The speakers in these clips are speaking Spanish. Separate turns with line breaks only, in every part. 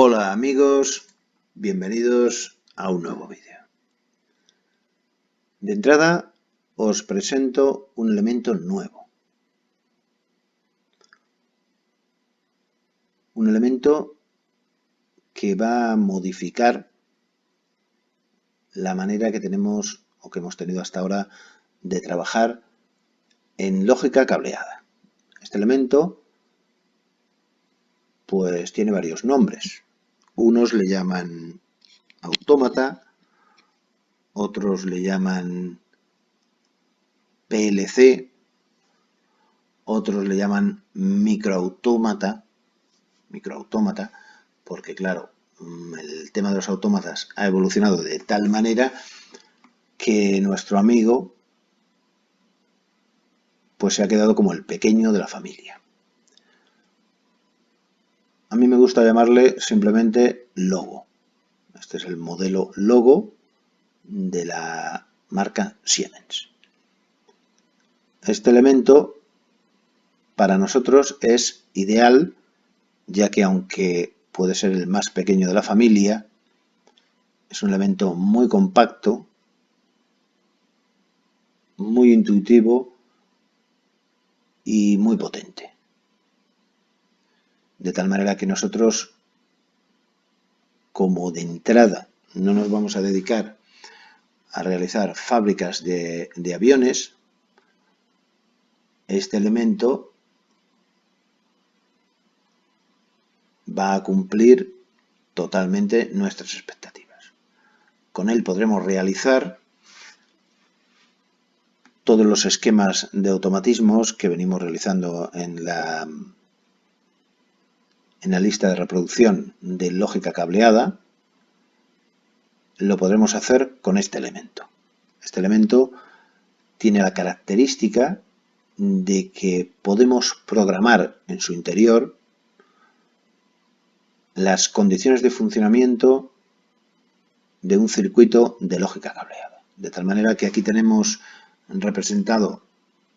Hola amigos, bienvenidos a un nuevo vídeo. De entrada os presento un elemento nuevo. Un elemento que va a modificar la manera que tenemos o que hemos tenido hasta ahora de trabajar en lógica cableada. Este elemento pues tiene varios nombres. Unos le llaman autómata, otros le llaman PLC, otros le llaman microautómata, porque claro, el tema de los autómatas ha evolucionado de tal manera que nuestro amigo pues se ha quedado como el pequeño de la familia. A mí me gusta llamarle simplemente Logo. Este es el modelo Logo de la marca Siemens. Este elemento para nosotros es ideal, ya que aunque puede ser el más pequeño de la familia, es un elemento muy compacto, muy intuitivo y muy potente. De tal manera que nosotros, como de entrada, no nos vamos a dedicar a realizar fábricas de aviones, este elemento va a cumplir totalmente nuestras expectativas. Con él podremos realizar todos los esquemas de automatismos que venimos realizando en la lista de reproducción de lógica cableada. Lo podremos hacer con este elemento. Este elemento tiene la característica de que podemos programar en su interior las condiciones de funcionamiento de un circuito de lógica cableada. De tal manera que aquí tenemos representado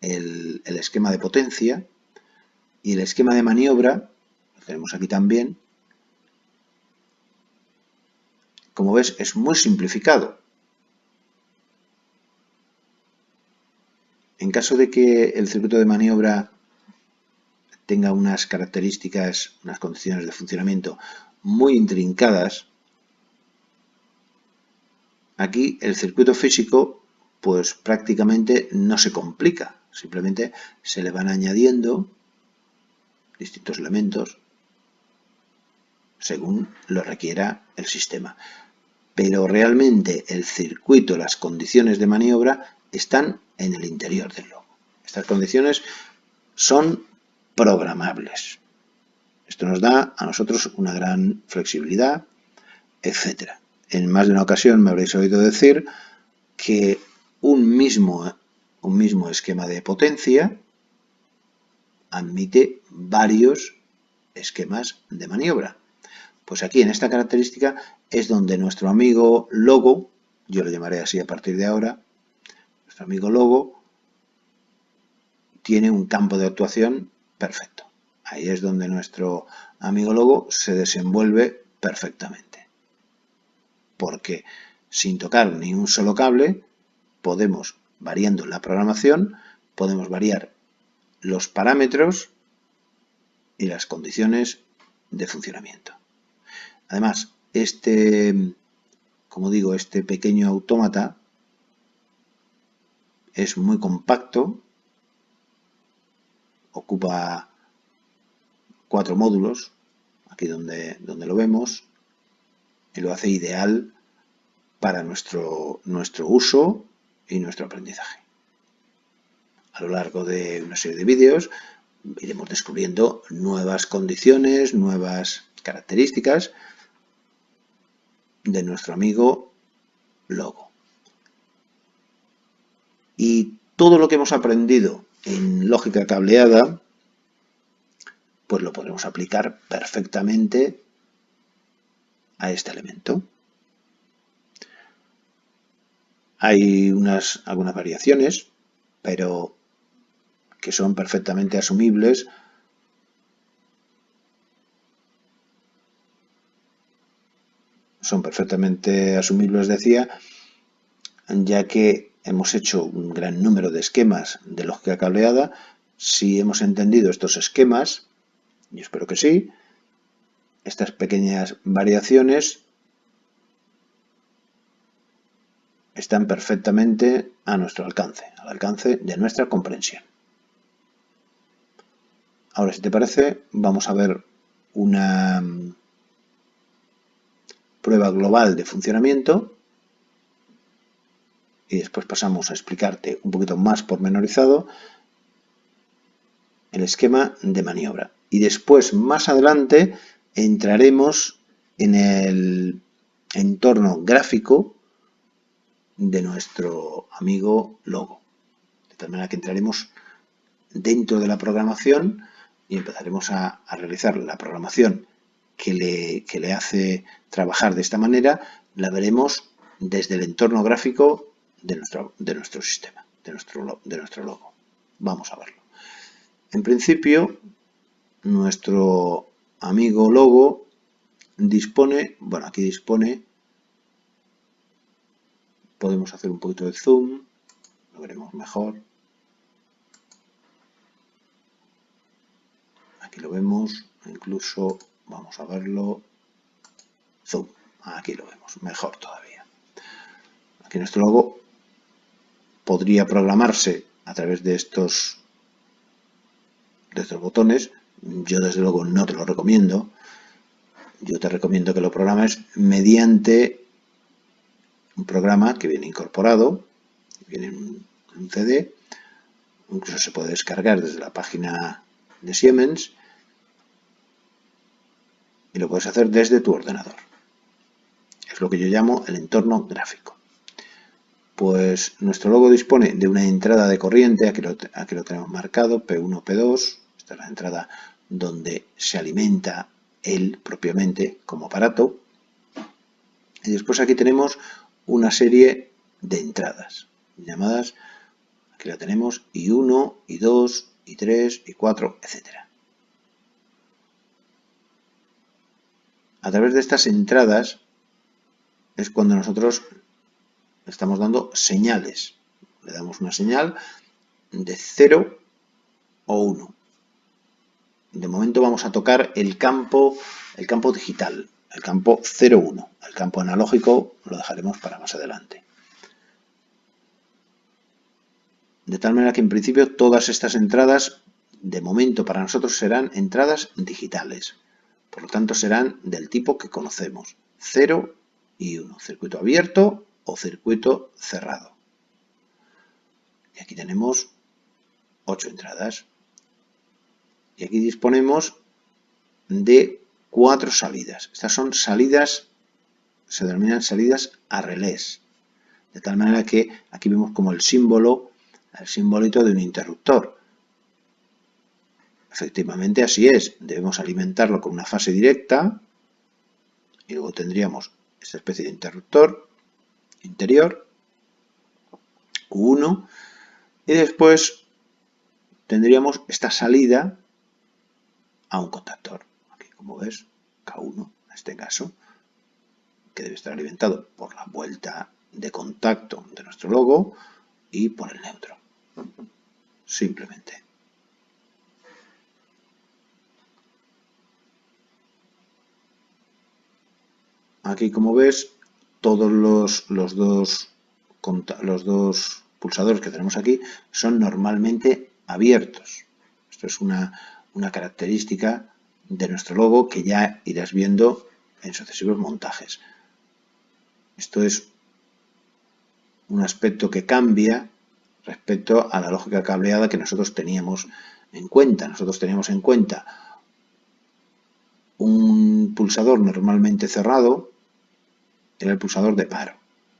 el esquema de potencia y el esquema de maniobra, lo tenemos aquí también. Como ves, es muy simplificado. En caso de que el circuito de maniobra tenga unas características, unas condiciones de funcionamiento muy intrincadas, aquí el circuito físico pues prácticamente no se complica, simplemente se le van añadiendo distintos elementos según lo requiera el sistema. Pero realmente el circuito, las condiciones de maniobra están en el interior del logo. Estas condiciones son programables. Esto nos da a nosotros una gran flexibilidad, etc. En más de una ocasión me habréis oído decir que un mismo esquema de potencia admite varios esquemas de maniobra. Pues aquí en esta característica es donde nuestro amigo Logo, yo lo llamaré así a partir de ahora, nuestro amigo Logo tiene un campo de actuación perfecto. Ahí es donde nuestro amigo Logo se desenvuelve perfectamente. Porque sin tocar ni un solo cable, podemos, variando la programación, podemos variar los parámetros y las condiciones de funcionamiento. Además, como digo, este pequeño autómata es muy compacto, ocupa 4 módulos, aquí donde lo vemos, y lo hace ideal para nuestro uso y nuestro aprendizaje. A lo largo de una serie de vídeos iremos descubriendo nuevas condiciones, nuevas características de nuestro amigo Logo. Y todo lo que hemos aprendido en lógica cableada, pues lo podremos aplicar perfectamente a este elemento. Hay algunas variaciones, pero que son perfectamente asumibles son perfectamente asumibles, decía, ya que hemos hecho un gran número de esquemas de lógica cableada. Si hemos entendido estos esquemas, y espero que sí, estas pequeñas variaciones están perfectamente a nuestro alcance, al alcance de nuestra comprensión. Ahora, si te parece, vamos a ver una prueba global de funcionamiento y después pasamos a explicarte un poquito más pormenorizado el esquema de maniobra. Y después, más adelante, entraremos en el entorno gráfico de nuestro amigo Logo. De tal manera que entraremos dentro de la programación y empezaremos a realizar la programación que le hace trabajar de esta manera. La veremos desde el entorno gráfico de nuestro sistema, de nuestro Logo. Vamos a verlo. En principio, nuestro amigo Logo dispone, bueno, aquí dispone, podemos hacer un poquito de zoom, lo veremos mejor. Aquí lo vemos, incluso vamos a verlo, zoom, aquí lo vemos, mejor todavía. Aquí nuestro Logo podría programarse a través de estos botones. Yo desde luego no te lo recomiendo. Yo te recomiendo que lo programes mediante un programa que viene incorporado, viene en un CD, incluso se puede descargar desde la página de Siemens y lo puedes hacer desde tu ordenador. Es lo que yo llamo el entorno gráfico. Pues nuestro Logo dispone de una entrada de corriente, aquí lo tenemos marcado, P1, P2, esta es la entrada donde se alimenta él propiamente como aparato. Y después aquí tenemos una serie de entradas llamadas, aquí la tenemos, I1, I2, I3, I4, etc. A través de estas entradas es cuando nosotros estamos dando señales. Le damos una señal de 0 o 1. De momento vamos a tocar el campo digital, el campo 0,1. El campo analógico lo dejaremos para más adelante. De tal manera que en principio todas estas entradas, de momento para nosotros serán entradas digitales. Por lo tanto serán del tipo que conocemos, 0 y 1, circuito abierto o circuito cerrado. Y aquí tenemos 8 entradas. Y aquí disponemos de 4 salidas. Estas son salidas, se denominan salidas a relés. De tal manera que aquí vemos como el simbolito de un interruptor. Efectivamente así es. Debemos alimentarlo con una fase directa y luego tendríamos esta especie de interruptor interior, Q1, y después tendríamos esta salida a un contactor. Aquí, como ves, K1 en este caso, que debe estar alimentado por la vuelta de contacto de nuestro Logo y por el neutro. Simplemente. Aquí, como ves, todos los dos pulsadores que tenemos aquí son normalmente abiertos. Esto es una característica de nuestro Logo que ya irás viendo en sucesivos montajes. Esto es un aspecto que cambia respecto a la lógica cableada que nosotros teníamos en cuenta. Nosotros teníamos en cuenta un pulsador normalmente cerrado, era el pulsador de paro,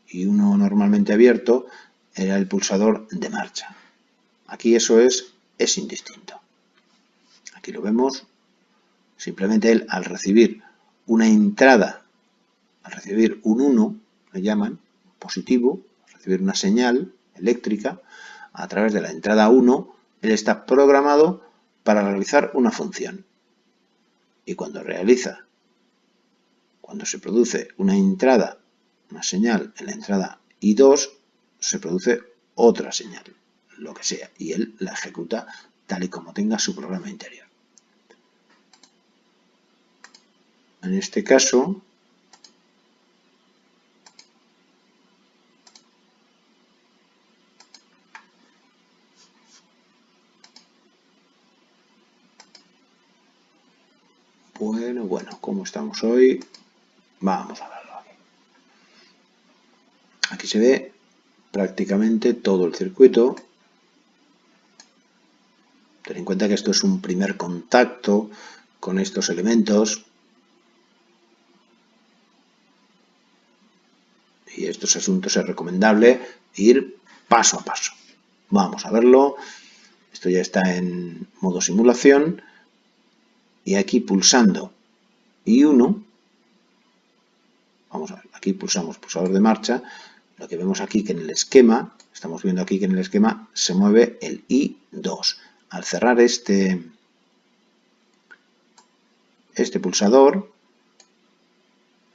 y uno normalmente abierto era el pulsador de marcha. Aquí eso es indistinto. Aquí lo vemos, simplemente él al recibir una entrada, al recibir un 1, le llaman positivo, al recibir una señal eléctrica, a través de la entrada 1, él está programado para realizar una función. Y cuando Cuando se produce una entrada, una señal en la entrada I2, se produce otra señal, lo que sea, y él la ejecuta tal y como tenga su programa interior. En este caso, bueno, ¿cómo estamos hoy? Vamos a verlo aquí. Aquí se ve prácticamente todo el circuito. Ten en cuenta que esto es un primer contacto con estos elementos. Y estos asuntos es recomendable ir paso a paso. Vamos a verlo. Esto ya está en modo simulación. Y aquí pulsando I1, vamos a ver, aquí pulsamos pulsador de marcha. Lo que vemos aquí que en el esquema, estamos viendo aquí que en el esquema se mueve el I2. Al cerrar este pulsador,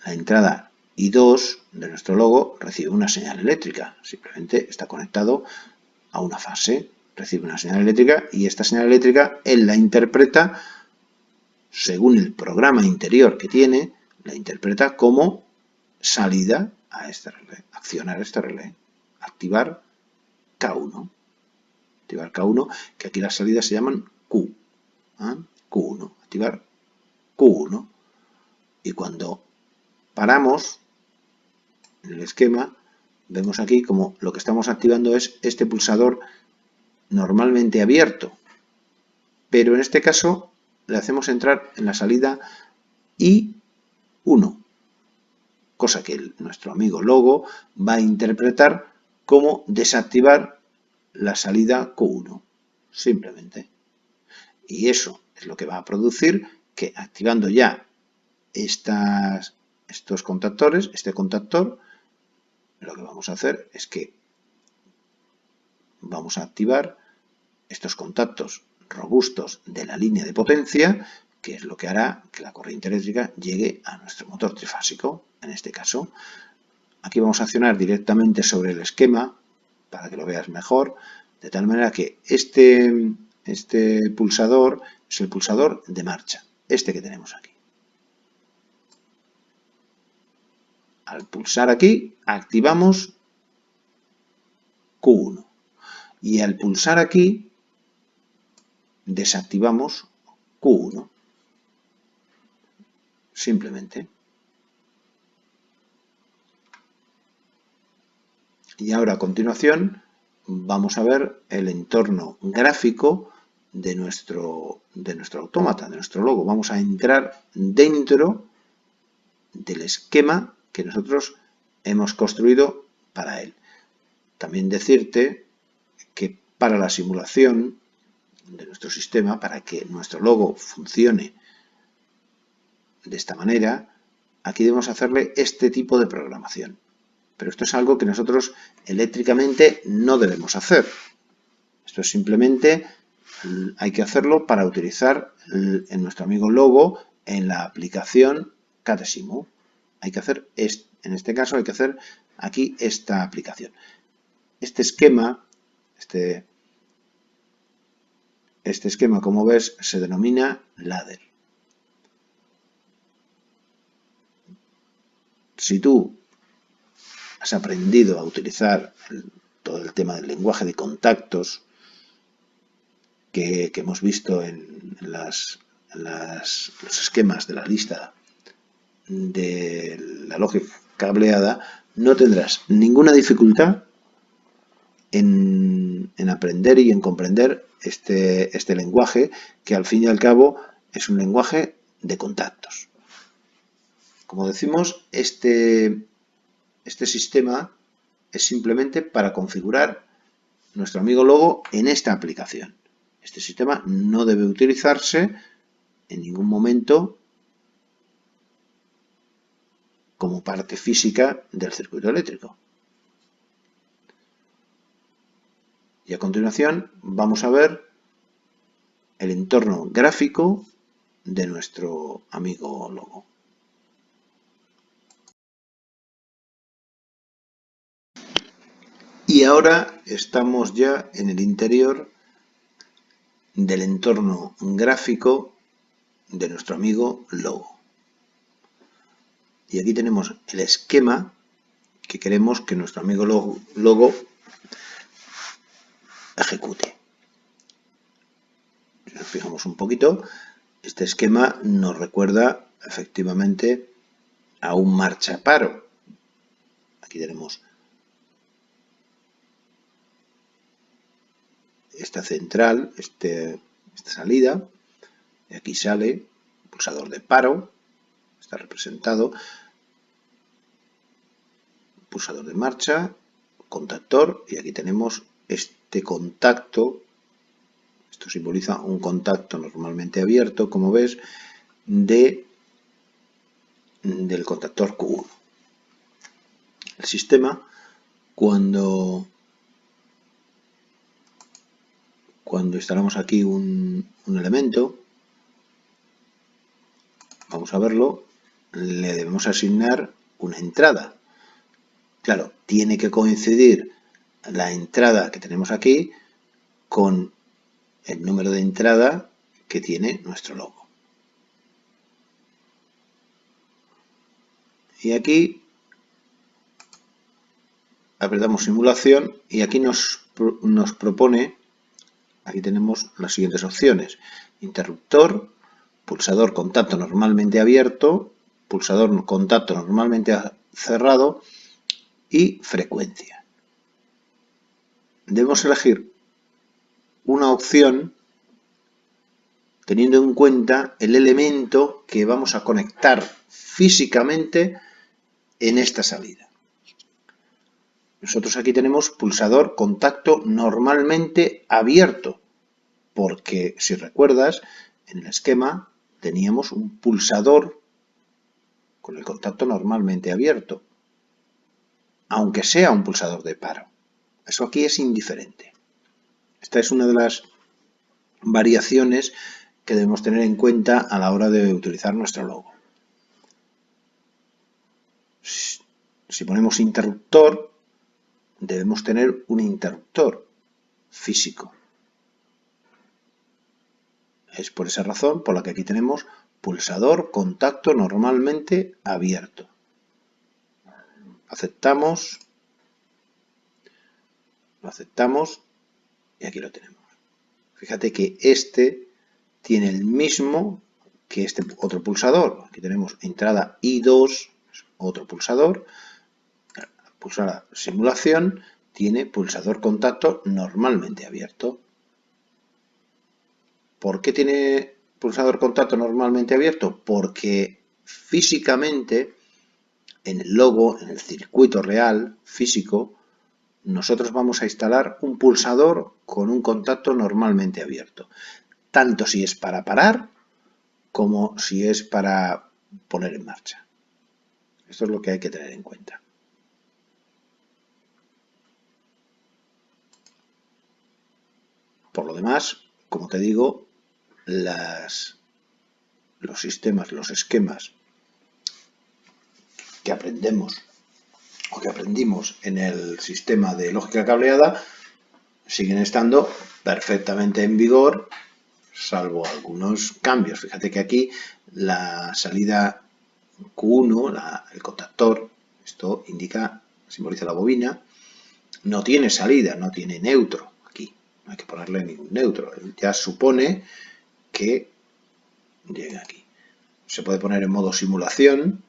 la entrada I2 de nuestro logo recibe una señal eléctrica. Simplemente está conectado a una fase. Recibe una señal eléctrica y esta señal eléctrica él la interpreta según el programa interior que tiene, la interpreta como salida a este relé, accionar este relé, activar K1. Activar K1, que aquí las salidas se llaman Q. Q1, activar Q1. Y cuando paramos en el esquema, vemos aquí como lo que estamos activando es este pulsador normalmente abierto. Pero en este caso le hacemos entrar en la salida I1, cosa que nuestro amigo logo va a interpretar como desactivar la salida Q1, simplemente. Y eso es lo que va a producir que activando ya estos contactores, este contactor, lo que vamos a hacer es que vamos a activar estos contactos robustos de la línea de potencia, que es lo que hará que la corriente eléctrica llegue a nuestro motor trifásico, en este caso. Aquí vamos a accionar directamente sobre el esquema, para que lo veas mejor, de tal manera que este pulsador es el pulsador de marcha, este que tenemos aquí. Al pulsar aquí, activamos Q1. Y al pulsar aquí, desactivamos Q1. Simplemente. Y ahora a continuación vamos a ver el entorno gráfico de nuestro autómata, de nuestro logo. Vamos a entrar dentro del esquema que nosotros hemos construido para él. También decirte que para la simulación de nuestro sistema, para que nuestro logo funcione de esta manera, aquí debemos hacerle este tipo de programación. Pero esto es algo que nosotros eléctricamente no debemos hacer. Esto es simplemente, hay que hacerlo para utilizar en nuestro amigo logo en la aplicación Catesimu. Hay que hacer, en este caso hay que hacer aquí esta aplicación. Este esquema, este esquema, como ves, se denomina ladder. Si tú has aprendido a utilizar todo el tema del lenguaje de contactos que hemos visto en los esquemas de la lista de la lógica cableada, no tendrás ninguna dificultad en aprender y en comprender este lenguaje, que al fin y al cabo es un lenguaje de contactos. Como decimos, este sistema es simplemente para configurar nuestro amigo logo en esta aplicación. Este sistema no debe utilizarse en ningún momento como parte física del circuito eléctrico. Y a continuación vamos a ver el entorno gráfico de nuestro amigo logo. Y ahora estamos ya en el interior del entorno gráfico de nuestro amigo Logo. Y aquí tenemos el esquema que queremos que nuestro amigo Logo ejecute. Si nos fijamos un poquito, este esquema nos recuerda efectivamente a un marchaparo. Aquí tenemos esta central, esta salida, y aquí sale pulsador de paro, está representado, pulsador de marcha, contactor, y aquí tenemos este contacto. Esto simboliza un contacto normalmente abierto, como ves, del contactor Q1. El sistema, cuando instalamos aquí un elemento, vamos a verlo, le debemos asignar una entrada. Claro, tiene que coincidir la entrada que tenemos aquí con el número de entrada que tiene nuestro logo. Y aquí apretamos simulación y aquí nos propone, aquí tenemos las siguientes opciones: interruptor, pulsador contacto normalmente abierto, pulsador contacto normalmente cerrado y frecuencia. Debemos elegir una opción teniendo en cuenta el elemento que vamos a conectar físicamente en esta salida. Nosotros aquí tenemos pulsador contacto normalmente abierto, porque si recuerdas, en el esquema teníamos un pulsador con el contacto normalmente abierto, aunque sea un pulsador de paro. Eso aquí es indiferente. Esta es una de las variaciones que debemos tener en cuenta a la hora de utilizar nuestro logo. Si ponemos interruptor, debemos tener un interruptor físico. Es por esa razón por la que aquí tenemos pulsador contacto normalmente abierto. Aceptamos, lo aceptamos y aquí lo tenemos. Fíjate que este tiene el mismo que este otro pulsador. Aquí tenemos entrada I2, otro pulsador. Pulsar la simulación, tiene pulsador contacto normalmente abierto. ¿Por qué tiene pulsador contacto normalmente abierto? Porque físicamente en el logo, en el circuito real físico, nosotros vamos a instalar un pulsador con un contacto normalmente abierto, tanto si es para parar como si es para poner en marcha. Esto es lo que hay que tener en cuenta. Por lo demás, como te digo, los sistemas, los esquemas que aprendemos o que aprendimos en el sistema de lógica cableada siguen estando perfectamente en vigor, salvo algunos cambios. Fíjate que aquí la salida Q1, el contactor, esto indica, simboliza la bobina, no tiene salida, no tiene neutro aquí, no hay que ponerle ningún neutro, ya supone que llega aquí. Se puede poner en modo simulación,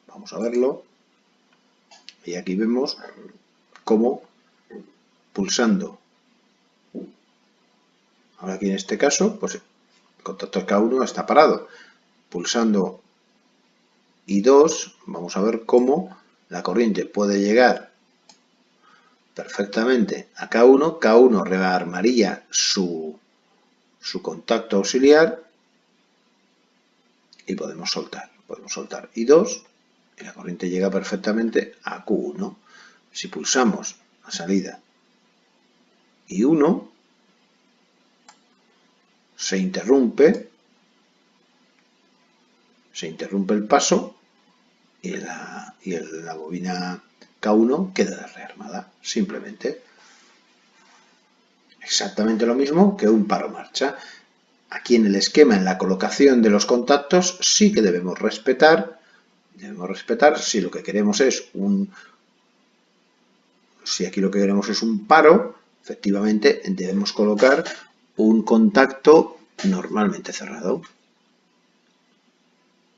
vamos a verlo, y aquí vemos cómo pulsando, ahora aquí en este caso, pues el contactor K1 está parado, pulsando I2, vamos a ver cómo la corriente puede llegar perfectamente a K1, K1 rearmaría su contacto auxiliar y podemos soltar I2 y la corriente llega perfectamente a Q1. Si pulsamos la salida I1, se interrumpe el paso y la bobina K1 queda rearmada, simplemente. Exactamente lo mismo que un paro-marcha. Aquí en el esquema, en la colocación de los contactos, sí que debemos respetar si lo que queremos es si aquí lo que queremos es un paro, efectivamente debemos colocar un contacto normalmente cerrado.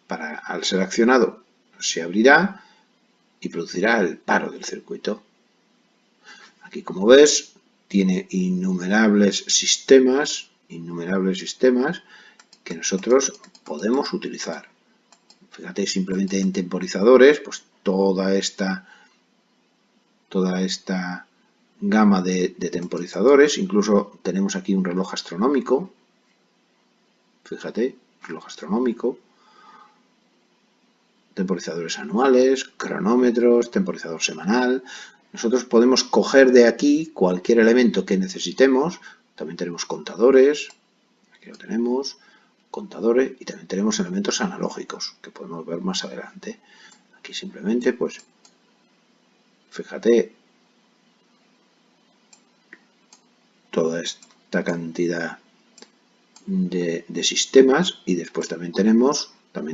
Al ser accionado se abrirá y producirá el paro del circuito. Aquí, como ves, tiene innumerables sistemas que nosotros podemos utilizar. Fíjate, simplemente en temporizadores, pues toda esta gama de temporizadores. Incluso tenemos aquí un reloj astronómico. Fíjate, reloj astronómico. Temporizadores anuales, cronómetros, temporizador semanal. Nosotros podemos coger de aquí cualquier elemento que necesitemos. También tenemos contadores. Aquí lo tenemos. Contadores, y también tenemos elementos analógicos que podemos ver más adelante. Aquí simplemente, pues, fíjate, toda esta cantidad de sistemas, y después también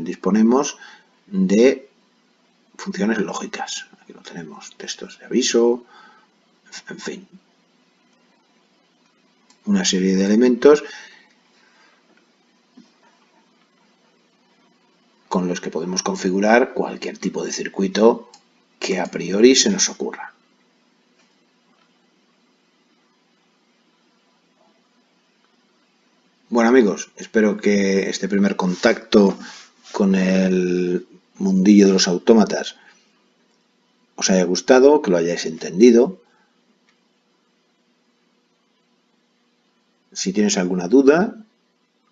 disponemos de funciones lógicas. Aquí lo tenemos, textos de aviso, en fin, una serie de elementos con los que podemos configurar cualquier tipo de circuito que a priori se nos ocurra. Bueno, amigos, espero que este primer contacto con el mundillo de los autómatas os haya gustado, que lo hayáis entendido. Si tienes alguna duda,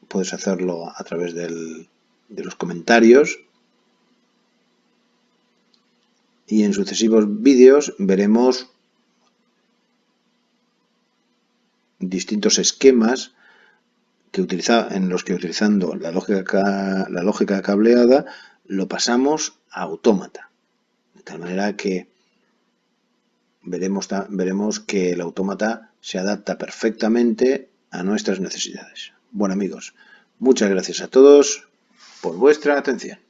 puedes hacerlo a través de los comentarios. Y en sucesivos vídeos veremos distintos esquemas en los que, utilizando la lógica cableada, lo pasamos a autómata. De tal manera que veremos que el autómata se adapta perfectamente a nuestras necesidades. Bueno, amigos, muchas gracias a todos por vuestra atención.